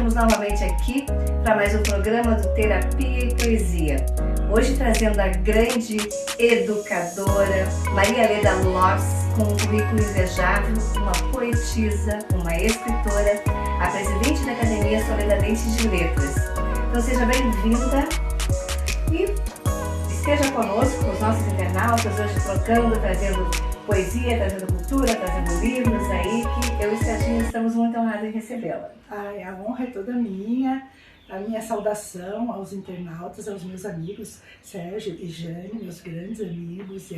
Estamos novamente aqui para mais um programa do Terapia e Poesia. Hoje trazendo a grande educadora Maria Leda Lopes, com um currículo invejável, uma poetisa, uma escritora, a presidente da Academia Soledadense de Letras. Então seja bem-vinda e esteja conosco, com os nossos internautas, hoje trocando, trazendo poesia, trazendo cultura, trazendo livros aí, que eu e Serginho estamos muito honrados em recebê-la. Ai, a honra é toda minha, a minha saudação aos internautas, aos meus amigos Sérgio e Jane, meus grandes amigos.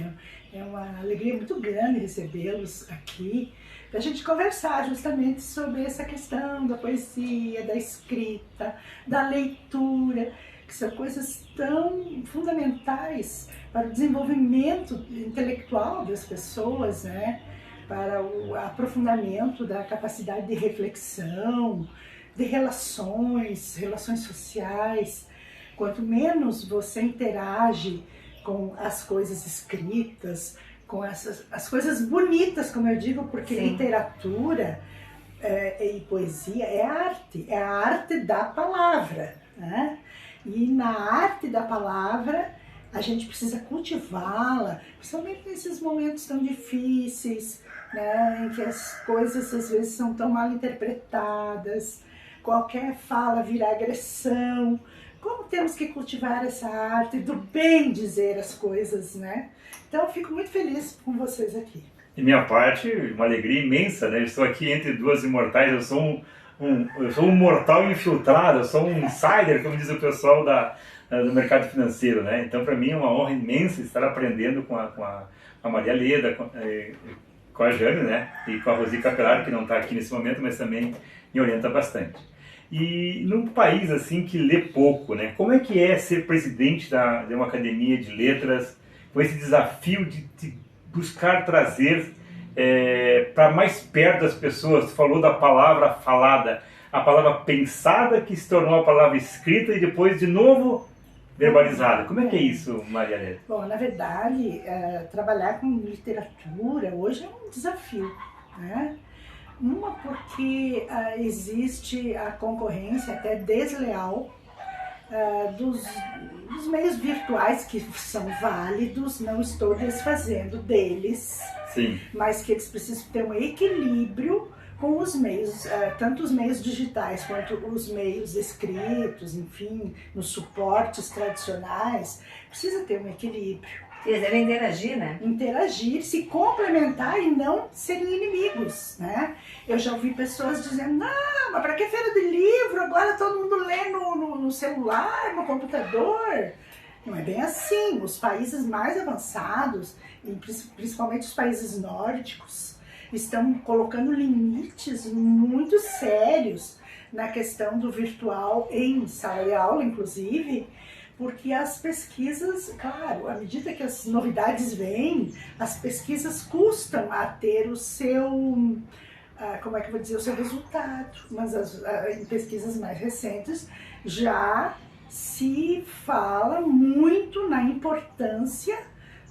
É uma alegria muito grande recebê-los aqui, para a gente conversar justamente sobre essa questão da poesia, da escrita, da leitura, que são coisas tão fundamentais para o desenvolvimento intelectual das pessoas, né? Para o aprofundamento da capacidade de reflexão, de relações sociais. Quanto menos você interage com as coisas escritas, com as coisas bonitas, como eu digo, porque Sim. Literatura e poesia é a arte da palavra, né? E na arte da palavra a gente precisa cultivá-la, principalmente nesses momentos tão difíceis, né, em que as coisas às vezes são tão mal interpretadas, qualquer fala vira agressão. Como temos que cultivar essa arte do bem dizer as coisas, né? Então eu fico muito feliz com vocês aqui. De minha parte, uma alegria imensa, né? Eu estou aqui entre duas imortais, eu sou um mortal infiltrado, eu sou um insider, como diz o pessoal do mercado financeiro, né? Então, para mim é uma honra imensa estar aprendendo com a Maria Leda, com a Jane, né? E com a Rosi Capelari, que não está aqui nesse momento, mas também me orienta bastante. E num país assim que lê pouco, né? Como é que é ser presidente de uma academia de letras, com esse desafio de buscar trazer para mais perto das pessoas? Tu falou da palavra falada, a palavra pensada que se tornou a palavra escrita e depois de novo verbalizada. Como é que é isso, Maria Leda? Bom, na verdade, trabalhar com literatura hoje é um desafio, né? Uma porque existe a concorrência até desleal dos meios virtuais, que são válidos, não estou desfazendo deles. Sim. Mas que eles precisam ter um equilíbrio com os meios, tanto os meios digitais quanto os meios escritos, enfim, nos suportes tradicionais, precisa ter um equilíbrio. Eles devem interagir, né? Interagir, se complementar e não serem inimigos, né? Eu já ouvi pessoas dizendo, não, mas para que feira de livro? Agora todo mundo lê no celular, no computador. Não é bem assim. Os países mais avançados, e principalmente os países nórdicos, estão colocando limites muito sérios na questão do virtual em sala de aula, inclusive, porque as pesquisas, claro, à medida que as novidades vêm, as pesquisas custam a ter o seu, como é que eu vou dizer, o seu resultado. Mas em pesquisas mais recentes já se fala muito na importância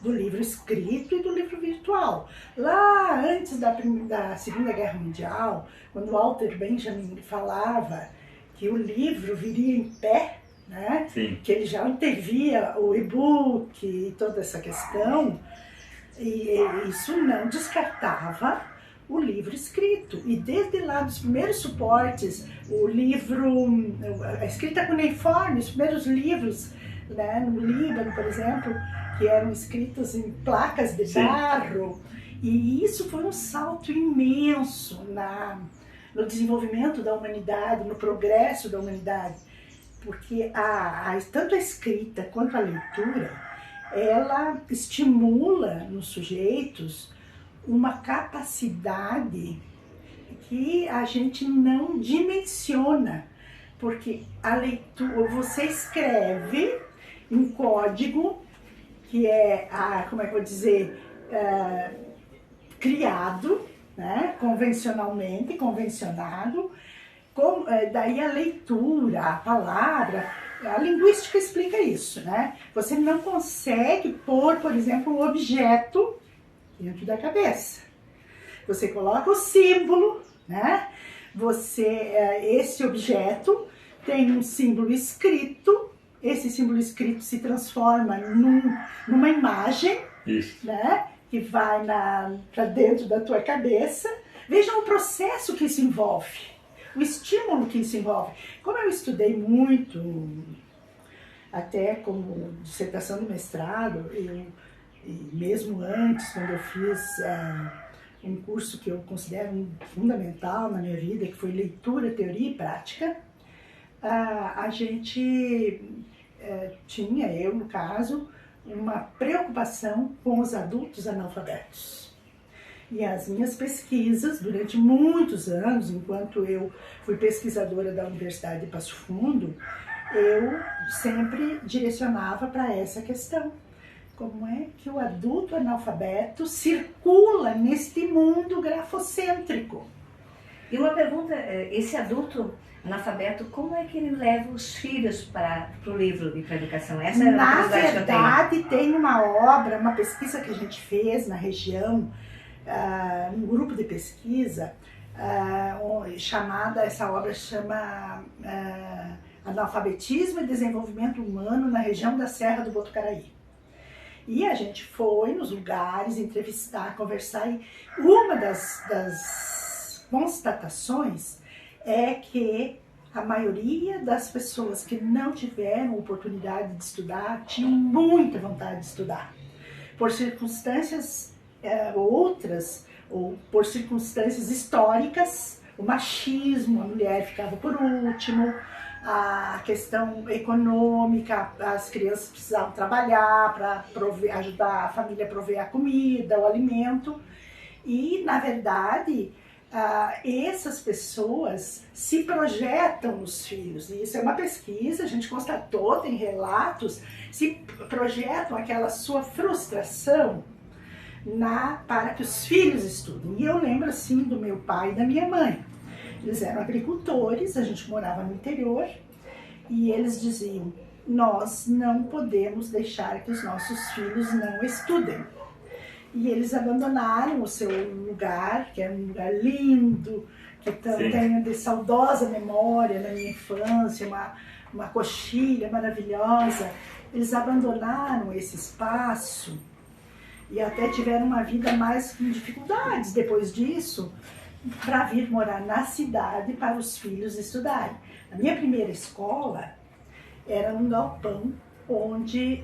do livro escrito e do livro virtual. Lá antes da Segunda Guerra Mundial, quando Walter Benjamin falava que o livro viria em pé, né? Sim. Que ele já antevia o e-book e toda essa questão, e isso não descartava o livro escrito. E desde lá dos primeiros suportes, o livro, a escrita cuneiforme, os primeiros livros, né, no Líbano, por exemplo, que eram escritas em placas de barro, e isso foi um salto imenso no desenvolvimento da humanidade, no progresso da humanidade, porque tanto a escrita quanto a leitura, ela estimula nos sujeitos uma capacidade que a gente não dimensiona, porque a leitura, você escreve um código que é, como é que eu vou dizer, criado, né, convencionado, daí a leitura, a palavra, a linguística explica isso, né? Você não consegue pôr, por exemplo, um objeto dentro da cabeça. Você coloca o símbolo, né? esse objeto tem um símbolo escrito, esse símbolo escrito se transforma numa imagem, Isso. né, que vai para dentro da tua cabeça. Vejam o processo que isso envolve, o estímulo que isso envolve. Como eu estudei muito, até como dissertação de mestrado, e mesmo antes, quando eu fiz um curso que eu considero fundamental na minha vida, que foi leitura, teoria e prática, a gente tinha, eu no caso, uma preocupação com os adultos analfabetos. E as minhas pesquisas, durante muitos anos, enquanto eu fui pesquisadora da Universidade de Passo Fundo, eu sempre direcionava para essa questão. Como é que o adulto analfabeto circula neste mundo grafocêntrico? E uma pergunta, esse adulto analfabeto, como é que ele leva os filhos para o livro e para a educação? Essa é a curiosidade que eu tenho. Na verdade, tem uma obra, uma pesquisa que a gente fez na região, um grupo de pesquisa, essa obra chama Analfabetismo e Desenvolvimento Humano na região da Serra do Botucaraí. E a gente foi nos lugares entrevistar, conversar, e uma das constatações é que a maioria das pessoas que não tiveram oportunidade de estudar tinham muita vontade de estudar. Por circunstâncias outras, ou por circunstâncias históricas, o machismo, a mulher ficava por último, a questão econômica, as crianças precisavam trabalhar para ajudar a família a prover a comida, o alimento. E, na verdade, essas pessoas se projetam nos filhos. E isso é uma pesquisa, a gente constatou, tem relatos, se projetam aquela sua frustração para que os filhos estudem. E eu lembro assim do meu pai e da minha mãe. Eles eram agricultores, a gente morava no interior, e eles diziam: nós não podemos deixar que os nossos filhos não estudem. E eles abandonaram o seu lugar, que era um lugar lindo, que tenho de saudosa memória na minha infância, uma coxilha maravilhosa. Eles abandonaram esse espaço e até tiveram uma vida mais com dificuldades depois disso, para vir morar na cidade para os filhos estudarem. A minha primeira escola era num galpão onde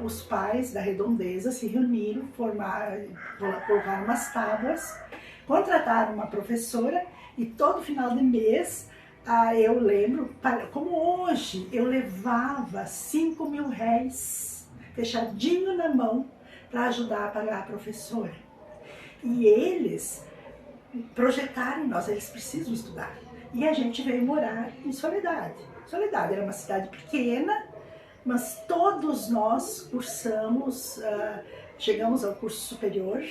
os pais da redondeza se reuniram, colocaram umas tábuas, contrataram uma professora e todo final de mês, eu lembro, como hoje, eu levava 5 mil réis fechadinho na mão para ajudar a pagar a professora. E eles projetaram em nós, eles precisam estudar. E a gente veio morar em Soledade. Soledade era uma cidade pequena, mas todos nós cursamos, chegamos ao curso superior,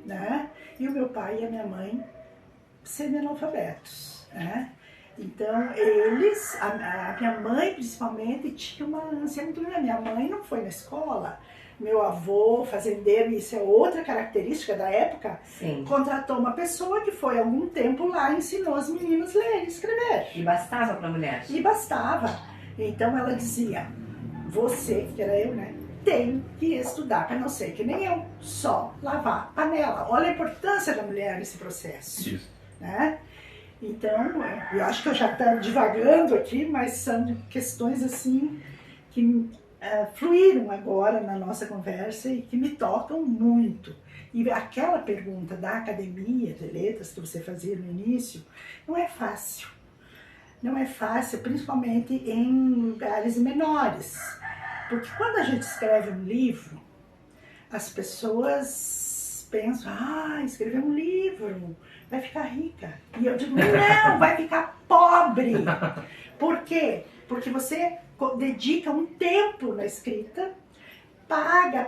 né? E o meu pai e a minha mãe semi-analfabetos, né? Então eles, a minha mãe principalmente, tinha uma ânsia muito grande. Minha mãe não foi na escola. Meu avô, fazendeiro, isso é outra característica da época, Sim. Contratou uma pessoa que foi há algum tempo lá e ensinou as meninas a ler e escrever. E bastava para a mulher? E bastava. Então ela dizia: você, que era eu, né, tem que estudar, para não ser que nem eu, só lavar panela. Olha a importância da mulher nesse processo. Isso. Né? Então, eu acho que eu já estou divagando aqui, mas são questões assim que fluíram agora na nossa conversa e que me tocam muito. E aquela pergunta da academia de letras que você fazia no início, não é fácil. Não é fácil, principalmente em lugares menores. Porque quando a gente escreve um livro, as pessoas pensam: escrever um livro, vai ficar rica. E eu digo: não, vai ficar pobre. Por quê? Porque você dedica um tempo na escrita, paga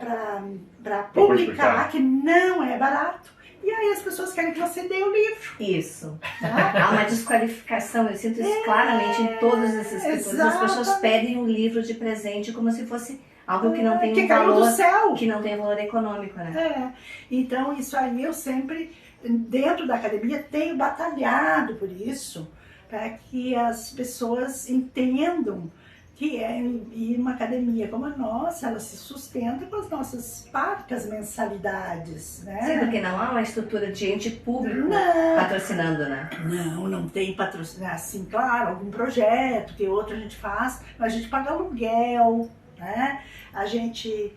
para publicar, que não é barato, e aí as pessoas querem que você dê o livro. Isso. Há uma desqualificação, eu sinto isso claramente em todos esses escritores. As pessoas pedem um livro de presente como se fosse algo que não tem que um caiu valor, do céu. Que não tem valor econômico, né? Então isso aí eu sempre dentro da academia, tenho batalhado por isso, para que as pessoas entendam que ir uma academia como a nossa, ela se sustenta com as nossas parcas mensalidades, né? Sendo que não há uma estrutura de ente público patrocinando, né? Não tem patrocínio, assim, claro, algum projeto que outro a gente faz, mas a gente paga aluguel, né? A gente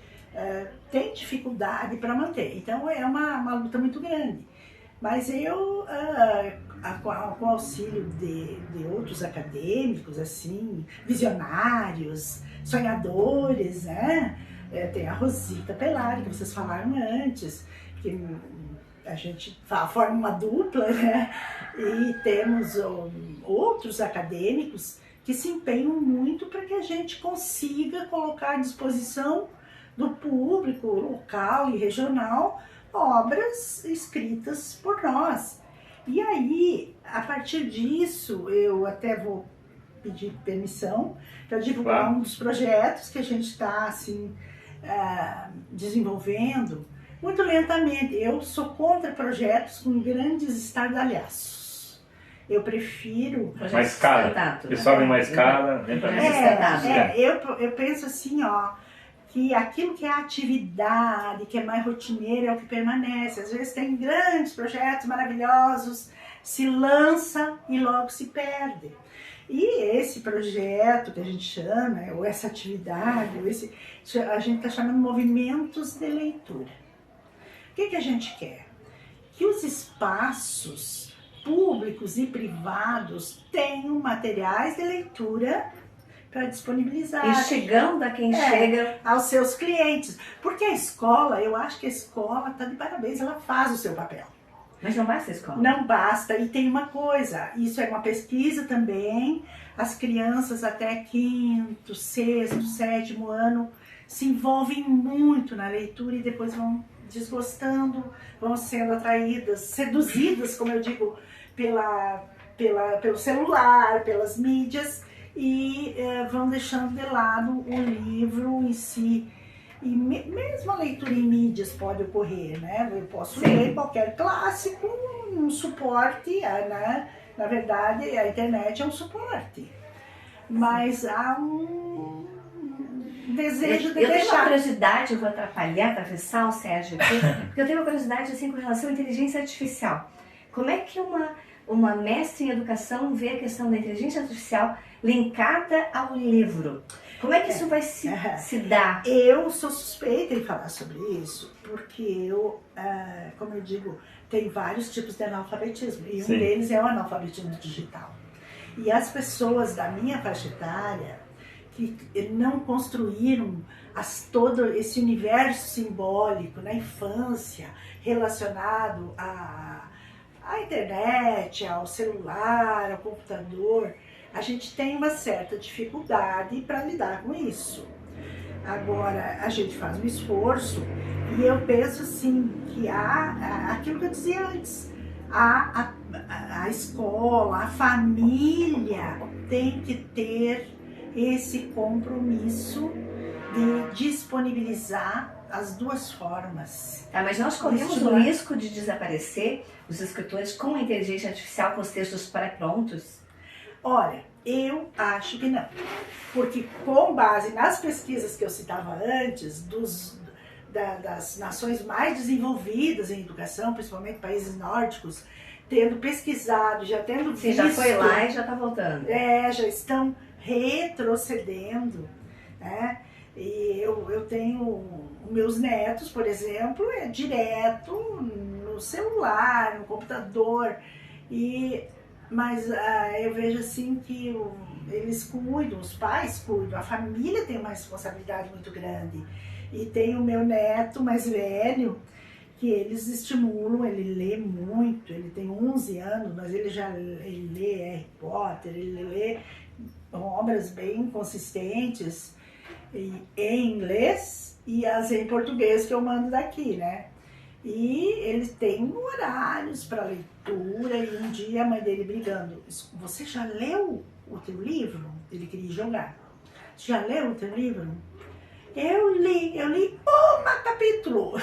tem dificuldade para manter, então é uma luta muito grande. Mas eu, com o auxílio de outros acadêmicos, assim, visionários, sonhadores, né? Tem a Rosita Pelari, que vocês falaram antes, que a gente forma uma dupla, né? E temos outros acadêmicos que se empenham muito para que a gente consiga colocar à disposição do público local e regional obras escritas por nós. E aí, a partir disso, eu até vou pedir permissão para divulgar um dos projetos que a gente está assim, desenvolvendo muito lentamente. Eu sou contra projetos com grandes estardalhaços. Eu prefiro... Mais cara, que sobe mais cara, eu penso assim, que aquilo que é atividade, que é mais rotineiro, é o que permanece. Às vezes tem grandes projetos maravilhosos, se lança e logo se perde. E esse projeto que a gente chama, ou essa atividade, a gente está chamando movimentos de leitura. O que a gente quer? Que os espaços públicos e privados tenham materiais de leitura para disponibilizar. Instigando a quem chega aos seus clientes. Porque a escola, eu acho que a escola está de parabéns, ela faz o seu papel. Mas não basta a escola. Não basta. E tem uma coisa, isso é uma pesquisa também, as crianças até 5º, 6º, 7º ano se envolvem muito na leitura e depois vão desgostando, vão sendo atraídas, seduzidas, como eu digo, pelo celular, pelas mídias, e vão deixando de lado o livro em si. E mesmo a leitura em mídias pode ocorrer, né? Eu posso ler qualquer clássico, um suporte, né? Na verdade, a internet é um suporte. Mas há um desejo de deixar. Eu tenho uma curiosidade, eu vou atravessar o Sérgio aqui, porque eu tenho uma curiosidade assim, com relação à inteligência artificial. Como é que uma mestre em educação vê a questão da inteligência artificial linkada ao livro? Como é que isso vai se dar? Eu sou suspeita em falar sobre isso, porque eu, como eu digo, tem vários tipos de analfabetismo, e um deles é o analfabetismo digital. E as pessoas da minha faixa etária, que não construíram todo esse universo simbólico na infância, relacionado à internet, ao celular, ao computador, a gente tem uma certa dificuldade para lidar com isso. Agora, a gente faz um esforço e eu penso assim que aquilo que eu dizia antes, a escola, a família tem que ter esse compromisso de disponibilizar as duas formas. Mas nós corremos o risco de desaparecer os escritores com a inteligência artificial, com os textos pré-prontos? Olha, eu acho que não, porque com base nas pesquisas que eu citava antes, das nações mais desenvolvidas em educação, principalmente países nórdicos, tendo pesquisado, já tendo visto... Você já foi lá e já está voltando. Já estão retrocedendo, né? E eu tenho meus netos, por exemplo, direto no celular, no computador, mas eu vejo assim que eles cuidam, os pais cuidam, a família tem uma responsabilidade muito grande. E tem o meu neto mais velho, que eles estimulam, ele lê muito, ele tem 11 anos, mas ele lê Harry Potter, ele lê obras bem consistentes em inglês e as em português que eu mando daqui, né? E ele tem horários para leitura e um dia a mãe dele brigando, você já leu o teu livro? Ele queria jogar. Já leu o teu livro? Eu li um capítulo.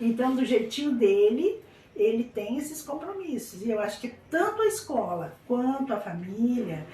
Então, do jeitinho dele, ele tem esses compromissos. E eu acho que tanto a escola quanto a família,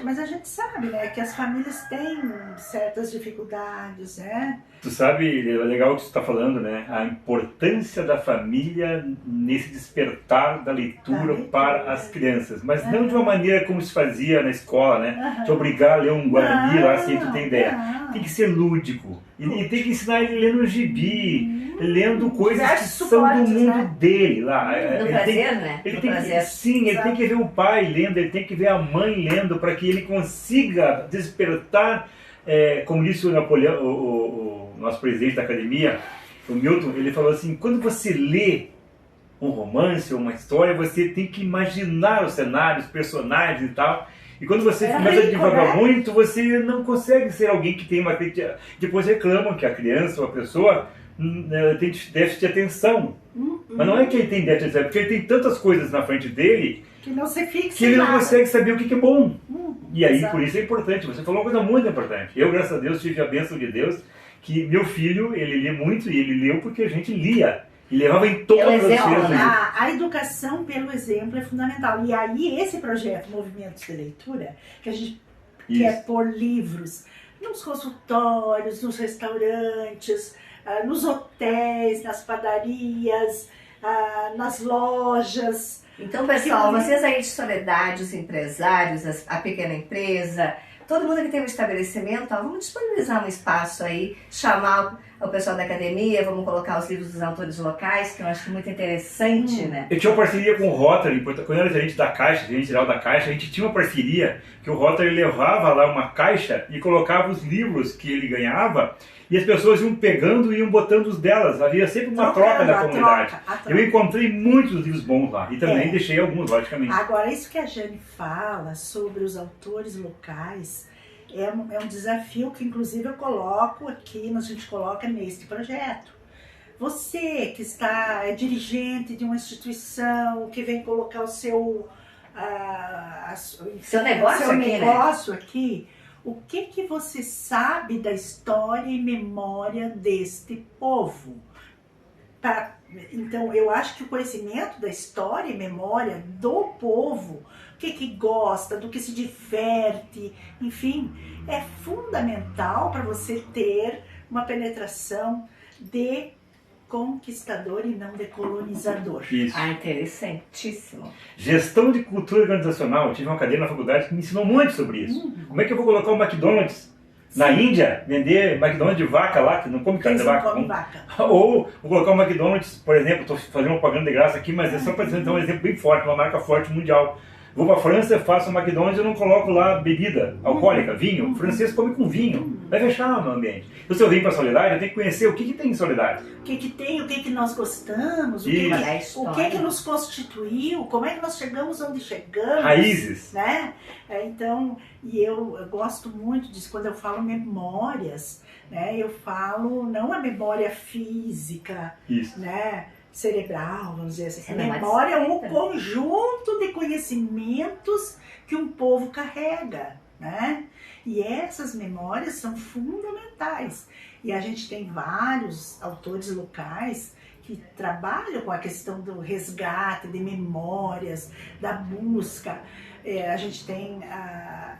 mas a gente sabe, né, que as famílias têm certas dificuldades, né? Tu sabe, é legal o que tu está falando, né? A importância da família nesse despertar da leitura para as crianças. Mas não de uma maneira como se fazia na escola, né? Te obrigar a ler um Guarani lá, assim, tu tem ideia. Tem que ser lúdico. E tem que ensinar ele lendo um gibi, lendo coisas que são do mundo dele lá. No prazer, né? Ele tem que, sim, ele tem que ver o pai lendo, ele tem que ver a mãe lendo, para que ele consiga despertar, como disse o Napoleão, o nosso presidente da academia, o Milton, ele falou assim, quando você lê um romance ou uma história, você tem que imaginar os cenários, os personagens e tal. E quando você começa a divagar muito, você não consegue ser alguém que tem uma crítica. Depois reclamam que a criança ou a pessoa tem déficit de atenção. Mas não é que ele tem déficit de atenção, é porque ele tem tantas coisas na frente dele que não se fixa que ele não consegue saber o que é bom. E aí, exato. por isso é importante. Você falou uma coisa muito importante. Eu, graças a Deus, tive a bênção de Deus que meu filho, ele lê muito e ele leu porque a gente lia. E levava em todas as vezes. A educação pelo exemplo é fundamental. E aí esse projeto Movimentos de Leitura, que a gente quer pôr livros nos consultórios, nos restaurantes, nos hotéis, nas padarias, nas lojas. Então, pessoal, vocês aí de Soledade, os empresários, a pequena empresa, todo mundo que tem um estabelecimento, vamos disponibilizar um espaço aí, chamar o pessoal da academia, vamos colocar os livros dos autores locais, que eu acho muito interessante, né? Eu tinha uma parceria com o Rotary, quando eu era gerente da Caixa, gerente geral da Caixa, a gente tinha uma parceria que o Rotary levava lá uma caixa e colocava os livros que ele ganhava e as pessoas iam pegando e iam botando os delas. Havia sempre uma troca da comunidade. Eu encontrei muitos livros bons lá e também deixei alguns, logicamente. Agora, isso que a Jane fala sobre os autores locais é um desafio que, inclusive, eu coloco aqui, a gente coloca neste projeto. Você que é dirigente de uma instituição, que vem colocar o seu negócio aqui, o que você sabe da história e memória deste povo? Então, eu acho que o conhecimento da história e memória do povo, o que gosta, do que se diverte, enfim, é fundamental para você ter uma penetração de conquistador e não de colonizador. Isso. Interessantíssimo. Gestão de cultura organizacional. Eu tive uma cadeira na faculdade que me ensinou muito sobre isso. Como é que eu vou colocar o McDonald's na Índia, vender McDonald's de vaca lá, que não come carne de vaca. Ou vou colocar o McDonald's, por exemplo, estou fazendo uma propaganda de graça aqui, mas é só para dar um exemplo bem forte, uma marca forte mundial. Vou para a França, faço um McDonald's e eu não coloco lá bebida alcoólica, vinho. O francês come com vinho. Vai fechar o ambiente. Então, se eu vim para a Soledade, eu tenho que conhecer o que tem em Soledade. O que tem, o que nós gostamos, o que nos constituiu, como é que nós chegamos onde chegamos. Raízes. Né? Então, e eu gosto muito disso, quando eu falo memórias, né? Eu falo não a memória física, né? Cerebral, vamos dizer assim. A memória é um conjunto de conhecimentos que um povo carrega, né? E essas memórias são fundamentais. E a gente tem vários autores locais que trabalham com a questão do resgate de memórias, da busca. A gente tem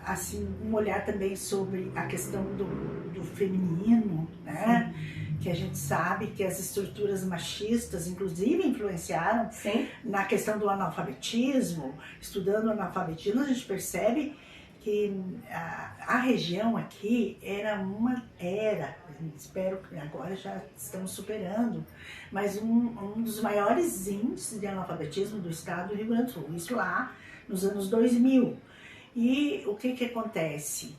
assim, um olhar também sobre a questão do feminino, né? Que a gente sabe que as estruturas machistas, inclusive, influenciaram na questão do analfabetismo. Estudando o analfabetismo, a gente percebe que a região aqui espero que agora já estamos superando, mas um dos maiores índices de analfabetismo do estado do Rio Grande do Sul, isso lá nos anos 2000. E o que acontece?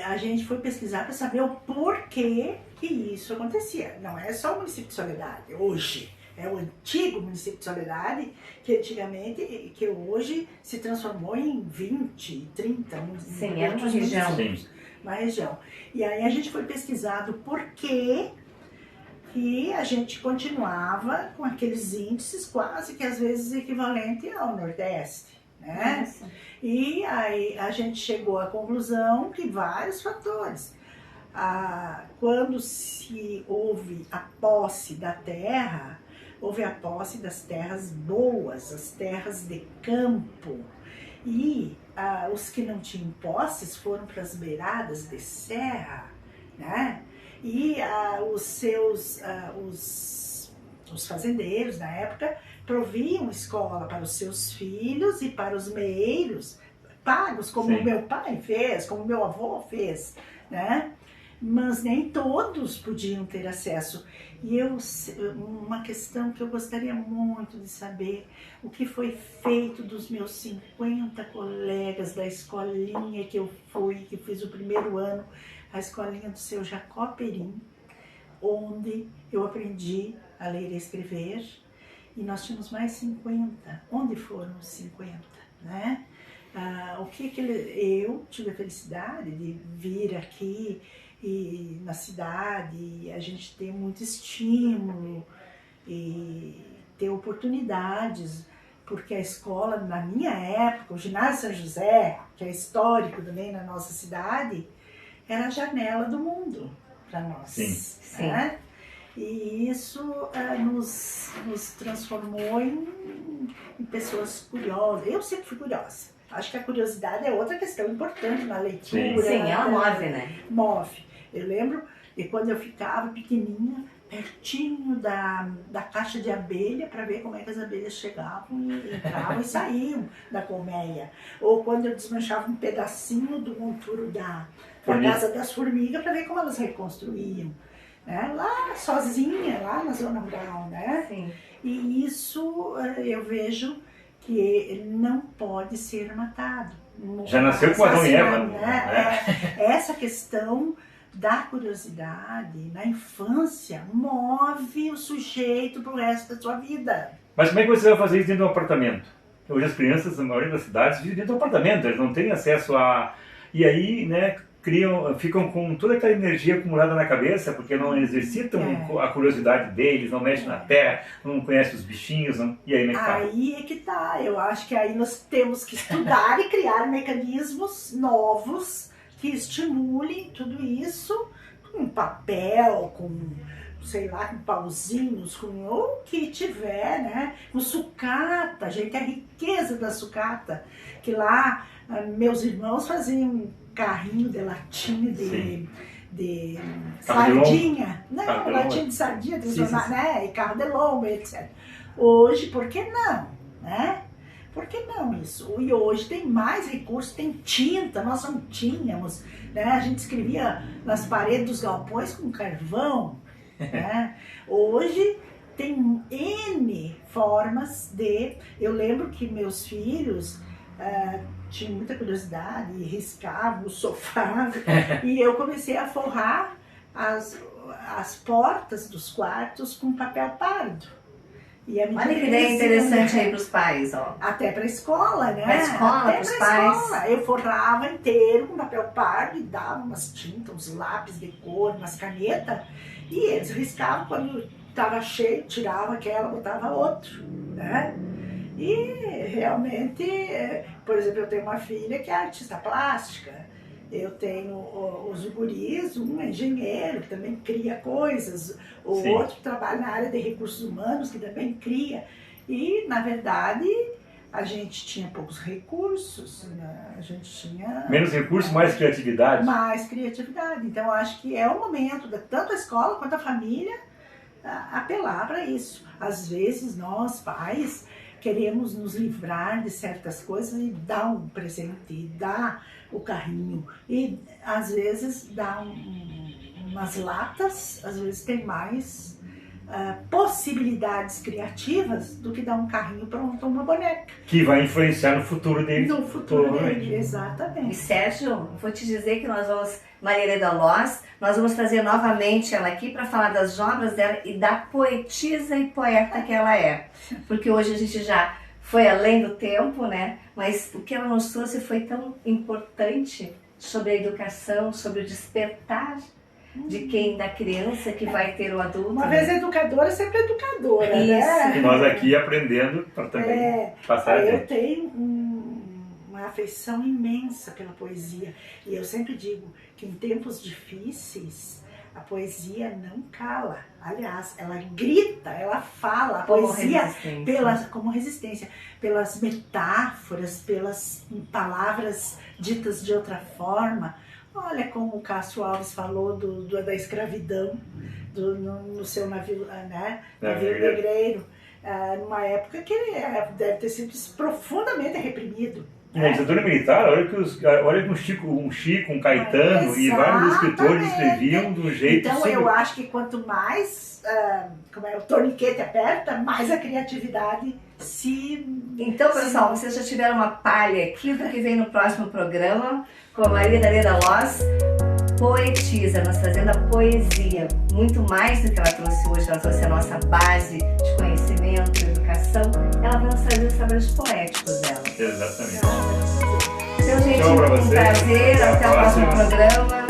A gente foi pesquisar para saber o porquê que isso acontecia. Não é só o município de Soledade, hoje. É o antigo município de Soledade, que hoje se transformou em 20, 30 municípios. Sim, é uma região. Uma região. E aí a gente foi pesquisar do porquê que a gente continuava com aqueles índices quase que às vezes equivalente ao Nordeste. Né? Nossa. E aí a gente chegou à conclusão que vários fatores. Quando se houve a posse da terra, houve a posse das terras boas, as terras de campo. E os que não tinham posses foram para as beiradas de serra, né? E os fazendeiros na época proviam escola para os seus filhos e para os meeiros, pagos, como Sim. o meu pai fez, como o meu avô fez, né? Mas nem todos podiam ter acesso. E uma questão que eu gostaria muito de saber, o que foi feito dos meus 50 colegas da escolinha que eu fui, que fiz o primeiro ano, a escolinha do seu Jacó Perim, onde eu aprendi a ler e escrever, e nós tínhamos mais 50. Onde foram os 50, né? Eu tive a felicidade de vir aqui e na cidade, e a gente ter muito estímulo e ter oportunidades, porque a escola, na minha época, o Ginásio São José, que é histórico também na nossa cidade, era a janela do mundo para nós. Sim. Né? E isso nos transformou em pessoas curiosas. Eu sempre fui curiosa. Acho que a curiosidade é outra questão importante na leitura. Sim, ela move, né? Move. Eu lembro de quando eu ficava pequenininha, pertinho da caixa de abelha, para ver como é que as abelhas chegavam e entravam e saíam da colmeia. Ou quando eu desmanchava um pedacinho do monturo da casa das formigas, para ver como elas reconstruíam. Né? Lá sozinha, lá na zona rural, né? Sim. E isso eu vejo que não pode ser matado. Já nasceu com Adão e Eva. Né? Essa questão da curiosidade na infância move o sujeito pro resto da sua vida. Mas como é que você vai fazer isso dentro de um apartamento? Hoje as crianças, na maioria das cidades, vivem dentro de um apartamento, eles não têm acesso a... E aí, né, ficam com toda aquela energia acumulada na cabeça, porque não exercitam a curiosidade deles, não mexem na terra, não conhecem os bichinhos, não... E aí, Aí é que tá, eu acho que aí nós temos que estudar e criar mecanismos novos que estimulem tudo isso com papel, com, sei lá, com pauzinhos, com o que tiver, né? Com sucata, gente, a riqueza da sucata, que lá meus irmãos faziam um carrinho de latinha de sardinha, não, latinha de sardinha, né? E carro de lomba, etc. Hoje, por que não, né? Por que não isso? E hoje tem mais recursos, tem tinta, nós não tínhamos, né? A gente escrevia nas paredes dos galpões com carvão, né? Hoje tem N formas de... Eu lembro que meus filhos tinham muita curiosidade e riscavam o sofá, e eu comecei a forrar as portas dos quartos com papel pardo. Olha que ideia interessante aí para os pais, ó. Até para a escola, né? Para a escola, para os pais. Escola. Eu forrava inteiro com papel pardo e dava umas tintas, uns lápis de cor, umas canetas, e eles riscavam quando estava cheio, tirava aquela, botava outro, né? E realmente, por exemplo, eu tenho uma filha que é artista plástica. Eu tenho os guris, um é engenheiro, que também cria coisas, o Sim. outro trabalha na área de recursos humanos, que também cria. E, na verdade, a gente tinha poucos recursos, né? A gente tinha... Menos recursos, mais criatividade. Mais criatividade. Então, eu acho que é o momento, tanto a escola quanto a família, apelar para isso. Às vezes, nós, pais, queremos nos livrar de certas coisas e dar um presente, e dar o carrinho. E às vezes dar umas latas, às vezes tem mais possibilidades criativas do que dar um carrinho pronto, uma boneca. Que vai influenciar no futuro dele. No futuro dele, exatamente. E Sérgio, vou te dizer que nós vamos, Maria Helena Loss, nós vamos trazer novamente ela aqui para falar das obras dela e da poetisa e poeta que ela é. Porque hoje a gente já foi além do tempo, né? Mas o que ela nos trouxe foi tão importante sobre a educação, sobre o despertar de quem, da criança que vai ter o adulto. Uma vez educadora, sempre educadora, né? E nós aqui aprendendo para também passar. Eu tenho uma afeição imensa pela poesia. E eu sempre digo que em tempos difíceis, A poesia não cala. Aliás, ela grita, ela fala. A Como poesia resistência. como resistência, pelas metáforas, pelas palavras ditas de outra forma. Olha como o Cássio Alves falou da escravidão no seu navio, né? Navio negreiro. Numa época que ele deve ter sido profundamente reprimido. Na ditadura militar, olha que um Chico, um Caetano e vários escritores escreviam do jeito... Então eu acho que quanto mais o torniquete aperta, mais a criatividade se... Então, pessoal, vocês já tiveram uma palha aqui do que vem no próximo programa com a Maria da Leda Loss, poetisa, nos trazendo a poesia. Muito mais do que ela trouxe hoje, ela trouxe a nossa base de conhecimento, educação. Ela vai nos trazer os saberes poéticos dela. Exatamente. Então, gente, Tchau pra um vocês. prazer. Até o próximo programa.